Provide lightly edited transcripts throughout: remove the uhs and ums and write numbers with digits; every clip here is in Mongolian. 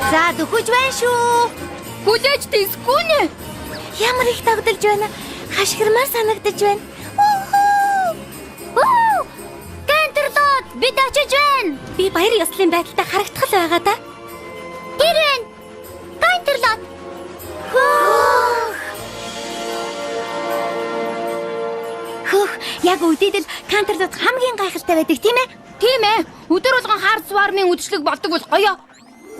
За дөхөж байна шүү. Хүлээж тэсгүй нэ. Ямар их тогтолж байна. Хашгирмаар санагдаж байна. Кантерлот бид очиж байна. Би баяр ёслолын байдалтай харагдах л байгаа да. Тэр байна. Кантерлот. Хөх, яг үдээдэл Кантерлот хамгийн гайхалтай байдаг тийм ээ? Тийм ээ. Өдөр болгон хар свармын үдшилэг болдог бол гоё.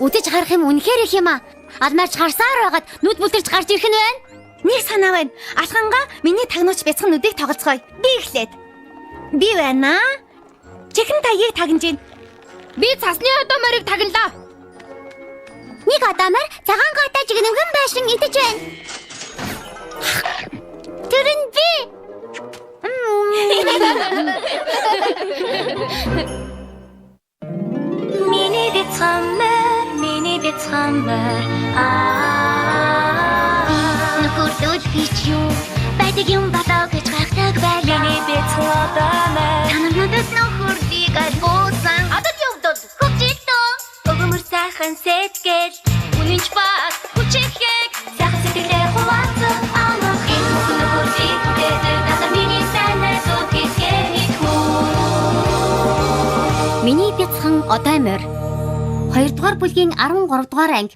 Үдэж гарах юм үнэхээр их юм аа. Алмаарч харсаар байгаад нүд бүлтэрч гарч ирэх нь байна. Нэг санаа байна. Алхангаа миний тагнууч бяцхан нүдийг тоглоцгоё. Би эхлээд. Би байна. Чихэн таяыг тагнаж байна. Би цасны одоо морийг тагналаа. Нэг адамаар цагаан гатаж гинэмгэн байшин идэж байна. Тэр нь би. Миний бяцхан Нөхөрлөл хийж юу байдаг юм болоо гэж гайхдаг байлаа. Миний бяцхан одоо мэр Танамнуудад нөхөрлийг альбуусан. Адад явдал Хөвжөлтөө. Өгөмөр сайхан сэтгэл Үнэнч баг хүчихэд сайхан сэтгэлээ хуваацсан амах энэ нөхөрлийг бүтээдэг надад миний санаа зүтгэхээ Миний бяцхан одоо морь. 2 дугаар бүлгийн 13 дугаар анги.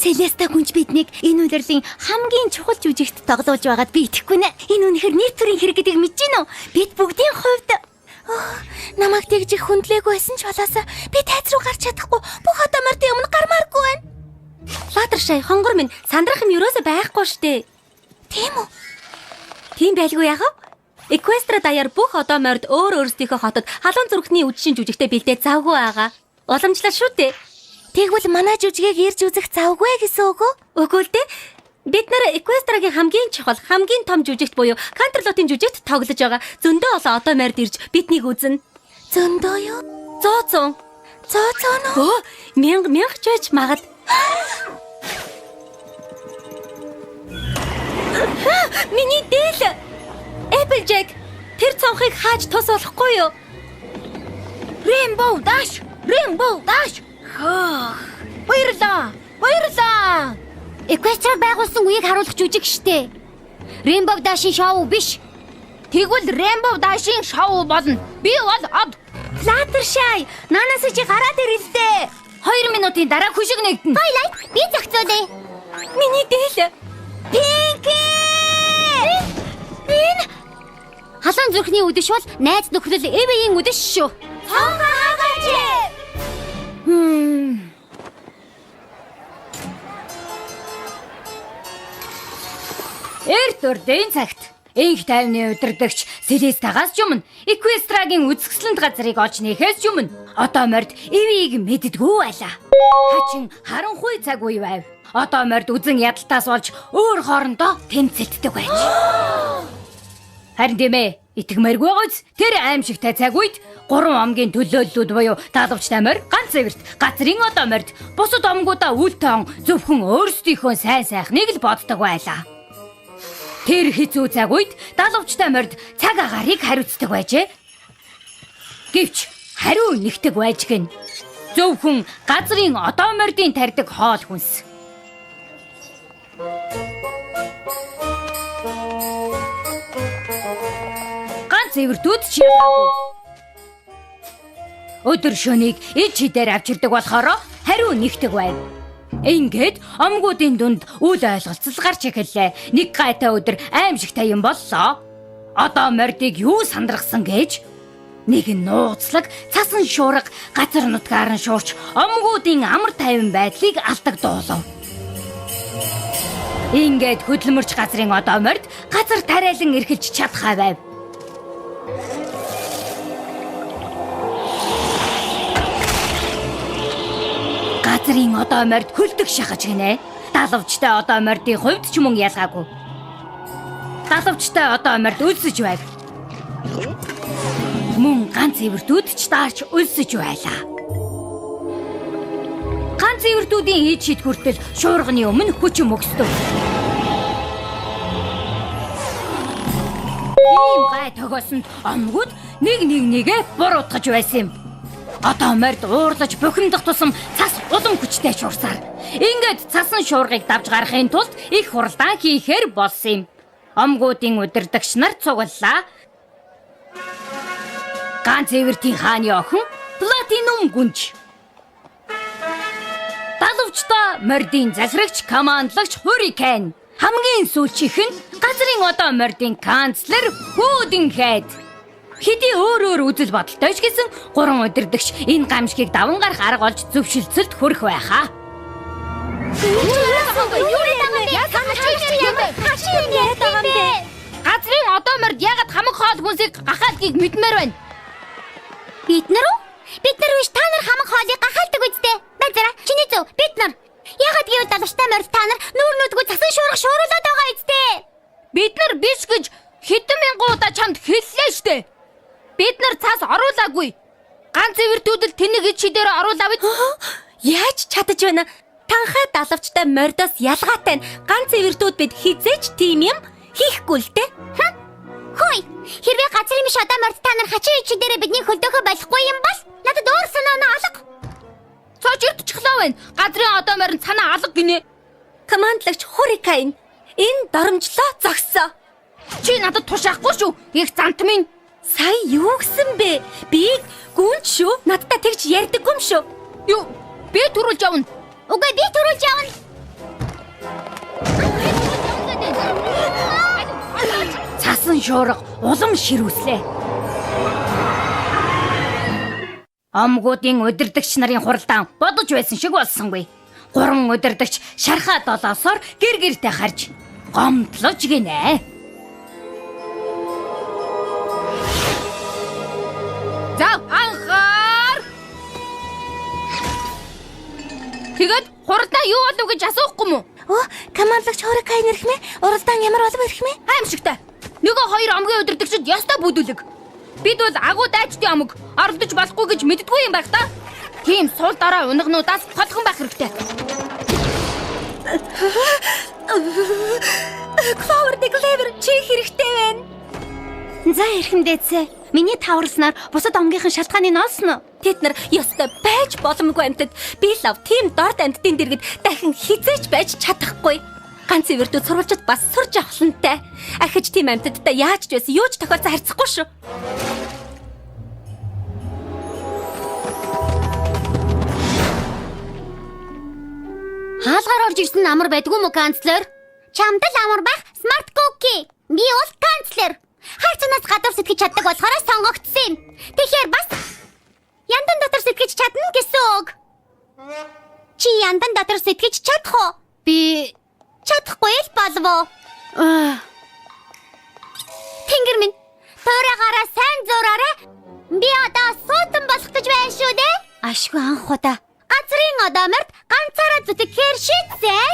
Селеста хүнч биднийг энэ удирлын хамгийн чухал жүжигт тоглуулж байгаад би итгэхгүй нэ. Энэ үнэхээр нийт төрийн хэрэг гэдгийг мэдэж гинөө. Бид бүгдийн хувьд намайг тэгж их хүндлээгүй байсан ч болоосаа би тайз руу гарч чадахгүй. Бүх одоо морьтой өмнө гармааргүй байна. Ладаршай хонгор минь сандрах юм юусоо байхгүй штэ. Тийм үү? Тийм байлгүй яах вэ? Эквестра даяар бүх одоо морьд өөр өөрсдийнхөө хотод халуун зүрхний үдшин жүжигтэй бэлдээд завгүй байгаа. Уламжлал шүү дээ. Тэгвэл манай жүжигийг ирж үзэх завгүй гэсэн үг үү? Үгүй л дээ. Бид нар Эквестрагийн хамгийн чухал, хамгийн том жүжигт буюу Кантерлотын жүжигт тоглож байгаа. Зөндөө олон одоо морьд ирж биднийг үзнэ. Зөндөө юу? 100. 100 нөө? Мянга ч байж магад. Миний дээл. Applejack, тэр цонхыг хааж тус болохгүй юу? Rainbow Dash. Баярлаа. Эквестра байгуулсан үеийг харуулах жүжиг штэ. Rainbow Dash-ийн шоу биш. Тэгвэл Rainbow Dash-ийн шоу болно. Би бол од. Ладаршай, наанаас чи гараад ирэлтэй. 2 минутын дараа хүшиг нэгдэнэ. Хойлайт би зохицуулъя. Миний дээл. Пинки! Энэ Халуун зүрхний үдэш бол найз нөхрөл Эвигийн үдэш шүү. цонхоо хаагаач. Эрт урдын цагт энх тайвны удирдагч Селестагаас ч өмнө Эквестрагийн үзэсгэлэнт газрыг олж нэхээс ч өмнө одоо морьд Эвийг мэддэггүй байлаа. Хачин харанхуй цаг үе байв. Одоо морьд үзэн ядалтаас болж өөр хоорондоо тэмцэлддэг байж. Харин тийм ээ, итгэмээргүй гоц тэр аимшигтай цаг үед 3 омгийн төлөөллүүд буюу даалгавчтай морь, ганц эвэрт, газрын одоо морьд бусад омгуудаа үлтэн зөвхөн өөрсдийнхөө сайн сайхныг л боддог байлаа. Тэр хэцүү цаг үед даалгавчтай морьд цаг агаарыг хариуцдаг байжээ. Гэвч хариу нэгтэг байж гэн. Зөвхөн газрын одоо морьдын тарьдаг хоол хүнс. Ганц эвэртүүд ч яагүй. Өдөр шөнийг ид чидээр авчирдаг болохоор хариу нэгтэг байв. Ингээд омгуудын дунд үл ойлголцол гарч эхэллээ. Нэг гайтай өдөр аимшигтай юм боллоо. Одоо морьдыг юу сандрахсан гэж? Нэг нь нууцлаг, цасан шуурга, газар нутгаар нь шуурч омгуудын амар тайван байдлыг алдагдуулав. Ингээд хөдөлмөрч газрын одоо морьд газар тариалан эрхэлж чадхаа байв. Газрын одоо морьд хөлдөг шахаж гинэ. Далавчтай одоо морьдын хувьд ч мөн ялгаагүй. Далавчтай одоо морьд өлсөж байв. Мөн ганц эвэртүүд ч даарч өлсөж байлаа. Ганц эвэртүүдийн ид шид хүртэл шуурганы өмнө хүч мөксдөв. ийм гай тогоосонд омгууд нэгээ буруутгаж байсан юм. Одоо морд уурлаж бухимдах тусам цас улам хүчтэй шуурсаар. Ингээд цасан шуургыг давж гарахын тулд их хуралдаан хийхээр болсон юм. Омгуудын удирдагч нар цуглалаа. Ганц эвэртийн хааны охин Платинум гүнж. Далавчтай мордын захирагч командлагч Hurricane. Хамгийн сүүлчийнх нь газрын одоо мордын канцлер Puddinghead. Хэдий өөр үзэл бодолтой ч гэсэн 3 удирдагч энэ гамшигыг даван гарах арга олж зөвшөлтсөлд хүрэх байхаа. Газрын одоо морд ягаад хамаг хоол хүнсийг гахаалдгийг мэдмээр байна? Бид нар уу? Бид нар биш та нар хамаг хоолыг гахалдаг үстэй. Базара чиний зөв бид нар. Ягаад гэвэл далавчтай морд та нар нүүрнүүдгүй цасан шуурга шууруулаад байгаа үстэй. Бид нар биш гэж хэдэн мянган удаа чамд хэллээ штэ. Бид нар цаас оруулаагүй. Ганц эвэртүүдэл тэнэг ичи дээр оруулаа бид. Яаж чадаж байна? Танхаа далавчтай мордоос ялгаатай нь ганц эвэртүүд бид хизээч тийм юм хийхгүй л дээ. Хөөе. Хэрвээ газрын биш одоо морд та нар хачин ичи дээр бидний хөлдөөхөө болохгүй юм бол надад өөр санаанаа алга. Цооч ирдчихлаа байна. Газрын одоо морин цанаа алга гинэ. Командлагч Hurricane энэ доромжлоо зогссоо. Чи надад тушаахгүй шүү. Их зант минь. Сая юу гсэн бэ? Би гүнж шүү. Надтай тэгж ярьдаггүй юм шүү. Юу? Би төрүүлж явна. Үгүй би төрүүлж явна. Цасан шуурга улам ширүүслээ. Омгуудын удирдагч нарын хуралдаан бодож байсан шиг болсонгүй. 3 удирдагч шархаа долоосоор гэр-гэртээ харж гомдлож гинэ. За анхаар. Тэгээд хуралдаан юу болов гэж асуухгүй мүү? Оо, командлагч Hurricane ирэх мэ? Уралдаан ямар болов ирэх мэ? Аимшигтай. Нөгөө 2 омгийн удирдагчид ёстой бүдүүлэг. Бид бол агуу дайчдын омг оролдож болохгүй гэж мэддгүй юм байх та. Тийм сул дараа унгнуудаас холхон байх хэрэгтэй. Clover чи хэрэгтэй байна. За эрхэмдээцээ. Миний таварснаар бусад омгийнхэн шалтгааныг олсон уу? Тэд нар ёстой байж боломгүй амьтад би лав тийм дорд амьтдын дэргэд дахин хизээч байж чадахгүй. Ганц эвэртүүд сурвалжид бас сурж авахлантай. Ахиж тийм амьтадтай яаж ч байсан юу ч тохиолцоо харьцахгүй шүү. Хаалгаар орж ирсэн амар байдгүй мө канцлер? Чамд л амар байх Smart Cookie. Би бол канцлер. Хайцанаас гадуур сэтгэж чаддаг болохоор сонгогдсон юм. Тэгэхээр бас яндан дотор сэтгэж чадна гэсэн үг. Чи яндан дотор сэтгэж чадах уу? Би Чадахгүй л болов уу? Тэнгэр минь, тоорогоороо сайн зураарай. Би одоо суудан болох гэж байна шүү дээ. ашгүй анх удаа. Газрын одоо морд ганцаараа зүтгэхээр шийдсэн.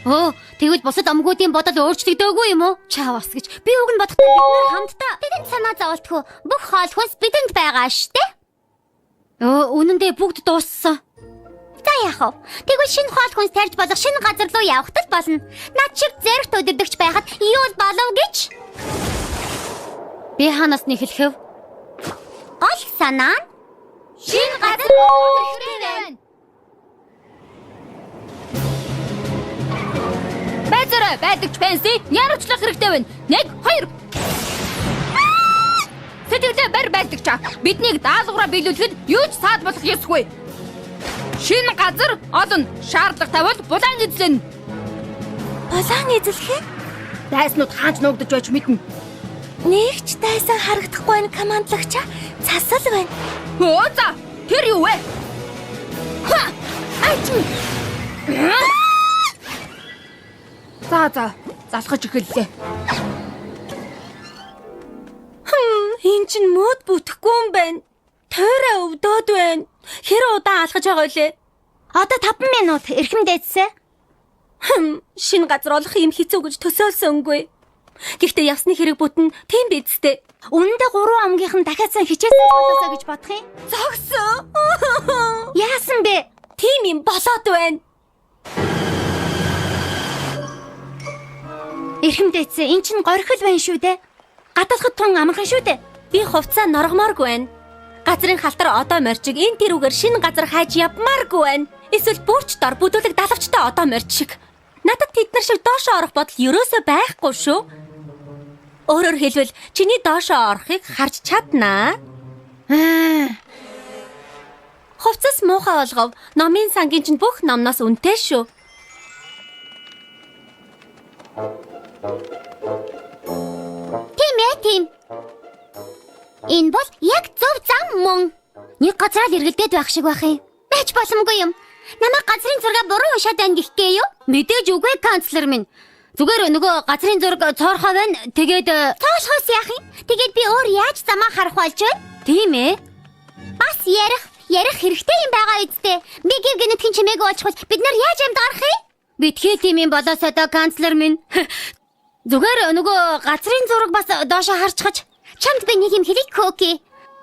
Оо, тэгвэл бусад омгуудын бодол өөрчлөгдөөгүй юм уу? Чаавас гэж би уг нь бодохдоо бид нар хамтдаа Бидэнд санаа зовлтгүй. Бүх хоол хүнс бидэнд байгаа штэ. Үнэндээ бүгд дууссан. За яах вэ? Тэгвэл шинэ хоол хүнс тарьж болох шинэ газар руу явахт л болно. Над шиг зэрэгт өдөрдөгч байхад юу л болов гэж? Би хаанаас нь эхлэв? Гол санаа нь Шинэ газар хэрэгтэй байна. Базараа байдагч пенси яарчлах хэрэгтэй байна. 1 2 Сэтгэлдээ бар байдагч биднийг даалгавраа биелүүлэхэд юу ч саад болох ёсгүй. Шинэ газар олно. Шаардлага тавьвал булаан эзлэнэ. Булаан эзлэх? Дайснууд хаач нуугдаж байж мэднэ. Нэг ч дайсан харагдахгүй энэ командлагчаа цасал байна. Оо за, тэр юу вэ? Ха! Ачи! За, залхаж эхэллээ. Энэ чинь мод бүтэхгүй юм байна. Тойроо өвдөөд байна. Хэр удаан алхаж байгаа вэ? Одоо 5 минут эрхэмдээдсэ. Шинэ газар олох юм хэцүү гэж төсөөлсөнгүй. Гэхдээ явсны хэрэг бүтэн тийм бидстэй. Үнэндээ 3 омгийнхан дахиад сан хичээсэн болоосоо гэж бодох юм. Зогсон. Яасан бэ? Тийм юм болоод байна. Эрхэмдээдсэ, эн чинь горхил байна шүү дээ. Гадаалхад тун амархан шүү дээ. Би хувцас норгомооргүй байна. Газрын халтар одоо моржиг энэ тэрүүгээр шинэ газар хайж явмааргүй байна. Эсвэл бүрч дор бүдүүлэг далавчтай одоо морж шиг. Надад тэднэр шиг доошоо орох бодол ерөөсөө байхгүй шүү. Өөрөөр хэлбэл чиний доошоо орохыг харж чаднаа. Хувцас муухай болгов. Номын сангийн чинь бүх номноос үнэтэй шүү. Тийм. Энэ бол яг зөв зам мөн. Нэг газар л эргэлдээд байх шиг байх юм. Байж боломгүй юм. Намайг газрын зураг буруу уншаад байна гэхгээ юу? Мэдээж үгүй канцлер минь. Зүгээр нөгөө газрын зураг цоорхоо байна. Тэгээд цоолхоос яах юм? Тэгээд би өөр яаж замаа харах болж байна? Тийм ээ. Бас ярих хэрэгтэй юм байгаа үсттэй. Би гів гэнэтхэн чимээг олчихвол бид нар яаж амд гарах юм? Битгий тийм юм болоосоо доо канцлер минь. Зүгээр нөгөө газрын зураг бас доошоо харчихаж чамд би нэг юм хэлэх Коки.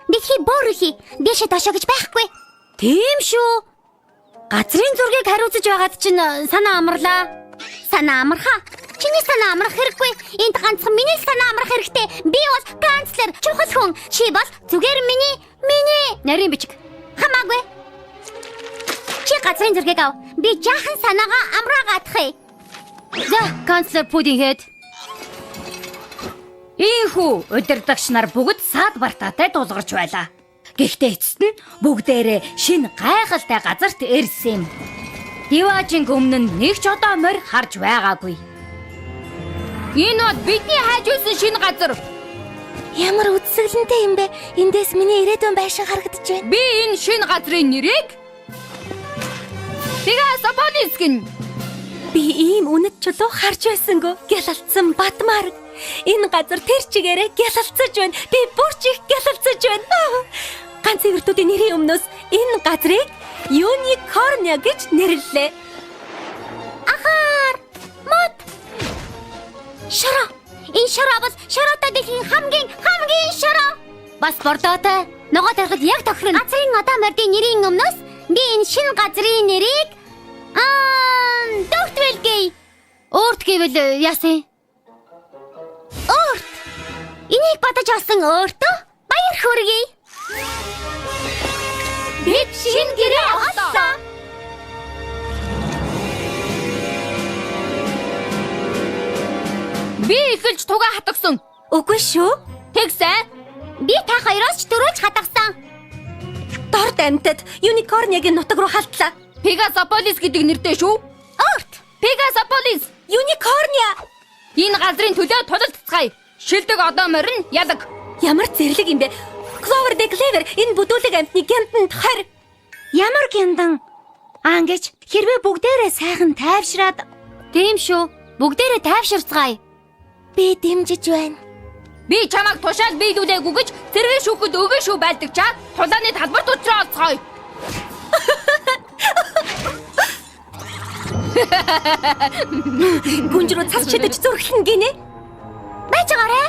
Дэлхий боорхи дэше доошоо гэж байхгүй. Тийм шүү. Газрын зургийг хариуцаж байгаад чинь санаа амарлаа. Санаа амархаа. Чиний санаа амрах хэрэггүй. Энд ганцхан миний санаа амрах хэрэгтэй. Би бол канцлер, чухал хүн. Чи бол зүгээр миний нарийн бичиг. Хамаагүй. Чи газрын зургийг ав. Би жаахан санаагаа амраагаадах. За, канцлер Пудингэд. Ийхүү удирдагч нар бүгд саад бартаатай дуулгарч байлаа. Гэхдээ эцэст нь бүгдээрээ шинэ гайхалтай газарт ирсэн юм. Диваажинг өмнө нь нэг ч одоо морь харж байгаагүй. Энэ бол бидний хайж байсан шинэ газар. Ямар үдсгэлэнтэй юм бэ? Эндээс миний ирээдүйн байшин харагдаж байна. Би энэ шинэ газрын нэрийг Пегасополис гин. Би ийм үнэт чулуу харж байсангүй. Гялалцсан Батмар. Энэ газар тэр чигээрээ гялалцаж байна. Би бүр ч их гялалцаж байна. Ганц эвэртүүдийн нэрийн өмнөөс энэ газрыг Юникорня гэж нэрлэлээ. Ахаар! Мод! Шараа! Энэ шараа бол шараатай дэлхийн хамгийн шараа! Бас бордоотой. Ногоо тархад яг тохирно. Газрын одоо мордын нэрийн өмнөөс би энэ шинэ газрын нэрийг Дохтвэлгэй. Өөрт гэвэл яасан? Өөрт. Энийг бодож авсан өөртөө баяр хүргэе. Бид шинэ гэрээ авсан. Би эхэлж тугаа хатагсан. Үгүй шүү. Тэгсэн. Би та хоёроос ч дөрөвч хатагсан. Дорд амьтад Юникорнягийн нутаг руу халтлаа. Пегасополис гэдэг нэртэй шүү. Өөрт. Пегасополис. Юникорня. Энэ газрын төлөө тулалдцгаая. Шилдэг одоо морин ялаг. Ямар зэрлэг юм бэ? Clover de Clever энэ бүдүүлэг амьтны гямтанд хорь. Ямар гямдан? Ангэж хэрвээ бүгдээрээ сайхан тайвшраад. Тийм шүү. Бүгдээрээ тайвширцгаая. Би дэмжиж байна. Би чамайг тушаал биелүүлээгүй гэж зэрэг шүүхэд өгөө шүү байлдаг чаа. Тулааны талбарт уучраа олцгоё. Гүнжрүү цас чидэж зүрхлэн гинэ. Байж байгаарай.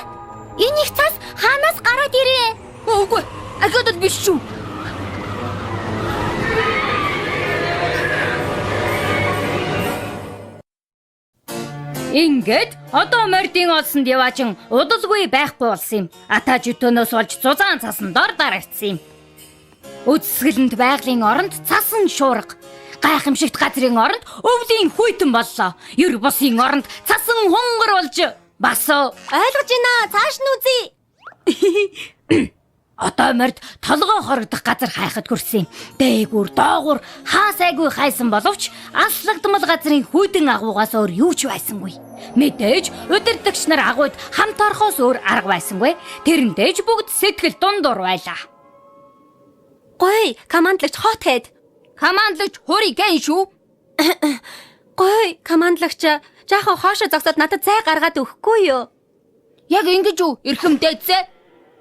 Энэ их цас хаанаас гараад ирвэ? Үгүй. Ахиодод биш шүү. Ингээд одоо мордын олсонд яваачин удалгүй байхгүй болсон юм. Атаж өтөнөөс болж зузаан цасан дор дарагдсан юм. Үдсгэлэнд байгалийн оронд цасан шуурга. Гайхамшигт газрын оронд өвлийн хүйтэн боллоо. Ер бусын оронд цасан хунгар болж басоо. Ойлгож байна. Цааш нь үзье. Одоо морд толгой хорогдох газар хайхад хүрсэн юм. Дээгүүр доогуур хаасайгүй хайсан боловч аслагдмал газрын хүйтэн агуугаас өөр юу ч байсангүй. Мэдээж удирдагч нар агуйд хамт орохоос өөр арга байсангүй. Тэрнтэйж бүгд сэтгэл дундуур байлаа. Гой, командлагч Hothead. Командлагч Hurricane шүү. Гой, командлагч жаахан хоошоо зогсоод надад зай гаргаад өгөхгүй юу? Яг ингэж үү? Эрхэмтэйцээ.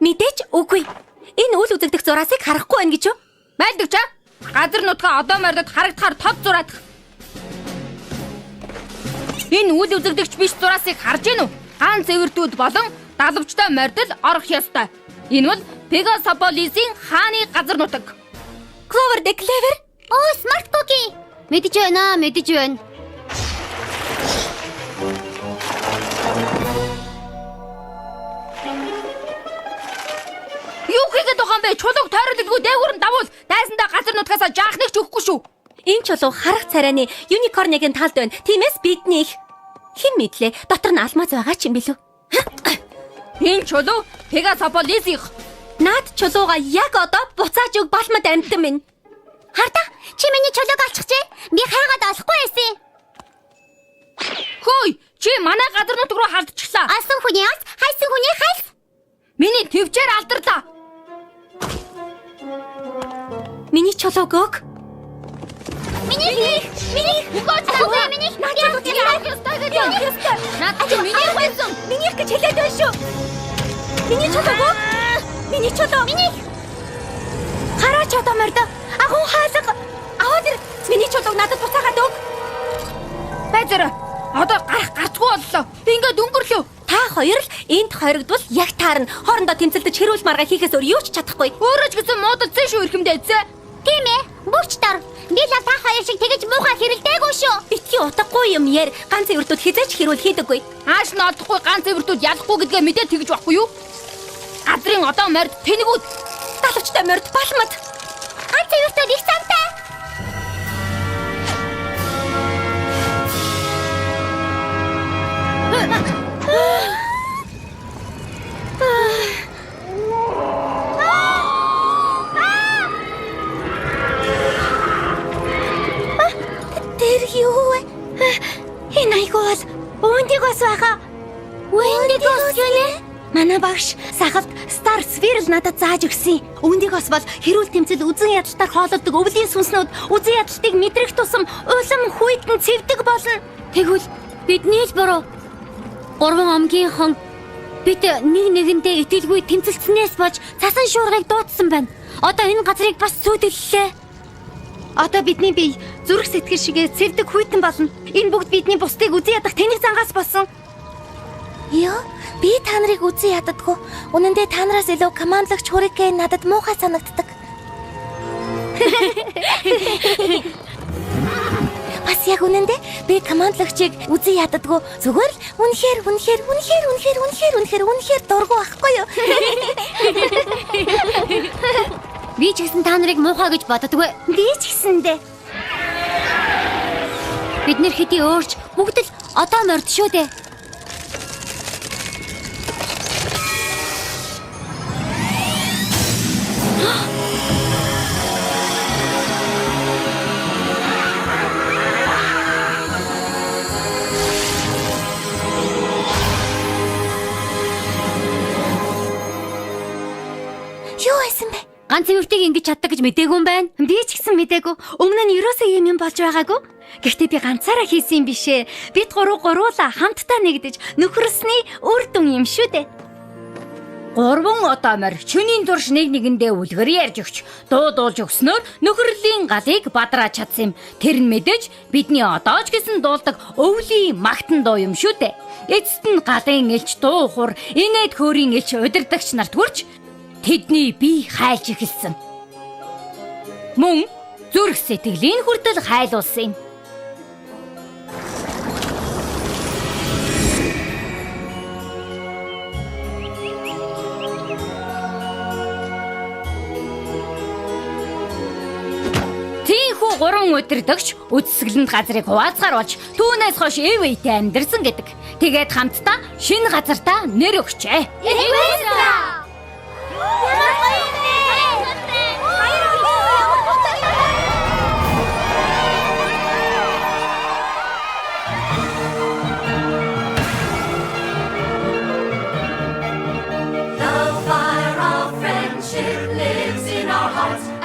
Мэдээж үгүй. Энэ үл үзэгдэх зураасыг харахгүй байна гэж юу? Байлдаг чаа. Газар нутгаа одоо мордод харагдахаар тод зураадах. Энэ үл үзэгдэгч биш зураасыг харж гэнэ үү? Ганц эвэртүүд болон далавчтай мордод орох ёстой. Энэ бол Пегасополисийн хааны газар нутаг. Clover de Clever. Оо, Smart Cookie. Мэдэж байна. Юу хийгээд байгаа юм бэ? Чулууг тойролдгүй дээгүүр нь давуул. Дайсандаа газар нутгасаа жаахныг ч өгөхгүй шүү. Энэ чулуу харах царайны юникорныгийн талд байна. Тиймээс бидний хэн мэдлээ дотор нь алмаз байгаа ч юм билүү. Энэ чулуу Пегасополисийн. Наад чулууга яг одоо буцааж өг балмад амьтан минь. Харта чи миний чулууг олчихжээ. Би хайгаад олохгүй байсан. Хөөе, чи манай газар нутг руу халдчихлаа. Алсан хүний алс, хайсан хүний хайс. Миний твчээр алдарлаа. Миний чулууг өг. Миний өгөөч таа миний. Наад чулууг яах ёстой гэдэг юм. Наад чи миний байсан. Минийх гэж хэлээд байна шүү. Миний чулууг өг. Миний чулуу. Миний. Хараач одоо мордо. Агуу хаалга. Аваад ир. Миний чулууг надад буцаагаад өг. Байзар. Одоо гарцгүй боллоо. Ингээд өнгөрлөө. Та хоёр л энд хоригдвол яг таарна. Хоорондоо тэмцэлдэж хэрүүл маргаа хийхээс өөр юу ч чадахгүй. Өөрөө ч гэсэн муудалцсан шүү эрхэмдээ зэ. Тийм ээ. Бүгч дор. Би л та хоёр шиг тэгэж муухай хэрэлдээгүй шүү. Битгий утгагүй юм яар. Ганц эвэртүүд хизээч хэрүүл хийдэггүй. Ааш нь олдохгүй ганц эвэртүүд ялахгүй гэдгээ мэдээ тэгж байхгүй юу? Газрын одоо морд тэнэгүүд Далавчтай морд балмад. Ганц эвэртүүд их цантай. Тэр юу вэ? Энэ айгуул Ундигос байгаа. Ундигос гэнэ? Манай багш сахалт Star Sphere надад зааж өгсөн. Ундигос бол хэрүүл тэмцэл үзэн ядалтаар хоололдог өвлийн сүнснүүд үзэн ядалтыг мэдрэх тусам улам хүйтэн цэвдэг болно. Тэгвэл бидний л буруу. Гурван омгийнхан бид нэг нэгэндээ итгэлгүй тэмцэлцснээс болж цасан шуургыг дуудсан байна. Одоо энэ газрыг бас сүйдэллээ. Одоо бидний бие зүрх сэтгэл шигээ цэвдэг хүйтэн болно. Энэ бүгд бидний бусдыг үзэн ядах тэнэг зангаас болсон. Ёо, би та нарыг үзэн ядадгүй. Үнэн дээр та нараас илүү командлагч Hurricane надад муухай санагддаг. Бас яг үнэн дээр би командлагчийг үзэн ядадгүй. Зүгээр л үнэхээр дургу ахгүй юу? Би ч гэсэн та нарыг муухай гэж боддоггүй. Би ч гэсэндээ. Бид нэр хэдий өөрч бүгд л одоо морд шүү дээ. Юу байсан бэ? Ганц эвэртийг ингэж чаддаг гэж мэдээгүй юм байна. Би ч гэсэн мэдээгүй. Өмнө нь ерөөсөө юм болж байгаагүй. Гэхдээ би ганцаараа хийсэн юм бишээ. Бид гуруула хамтдаа нэгдэж нөхөрсний үр дүн юм шүү дээ. Гурван отоомор шөнийн турш нэг нэгэндээ үлгэр ярьж өгч дуулж өгснөөр нөхөрлийн галыг бадрааж чадсан юм. Тэр нь мэдээж бидний одоо ч гэсэн дуулдаг өвлийн магтан дуу юм шүү дээ. Эцэст нь галын элч дуу хур, инээд хөөрийн элч удирдагч нарт хүрч тэдний бие хайлж эхэлсэн. Мөн зүрх сэтгэлийн хүртэл хайлуулсан юм. Гурван удирдагч үдсгэлэнд газрыг хуваалцгаар болж түүнээс хойш эвэйтэй амьдэрсэн гэдэг. Тэгээд хамтдаа шинэ газартаа нэр өгчээ.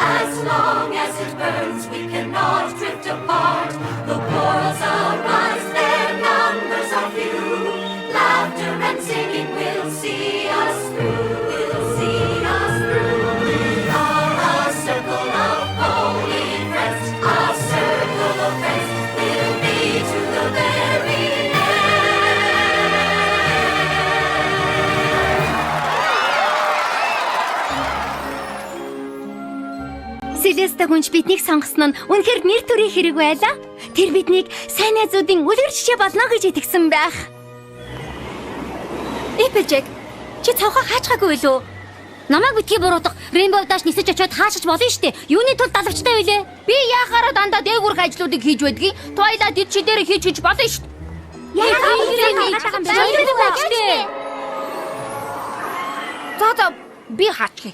As long as it burns, we cannot drift apart. The quarrels arise, their numbers are few. Laughter and singing will see us through. Will see us through. We are a circle of holy friends. A circle of friends will be to the very end. Селеста гүнж биднийг сонгосон нь үнэхээр нэр төрийн хэрэг байлаа. Тэр биднийг сайн найзуудын үлгэр жишээ болно гэж итгэсэн байх. Эпэжэг, чи цавхаа хаачгаагүй лөө? Намайг битгий буруутгах Rainbow Dash нисэж очиод хаашиж болно штэ. Юуны тулд далавчтай байлээ? Би яхаараа дандаа дээгүүрх ажлуудыг хийж байдгийг Twilight дид чи дээр хийж болно шүү дээ. За би хаачих.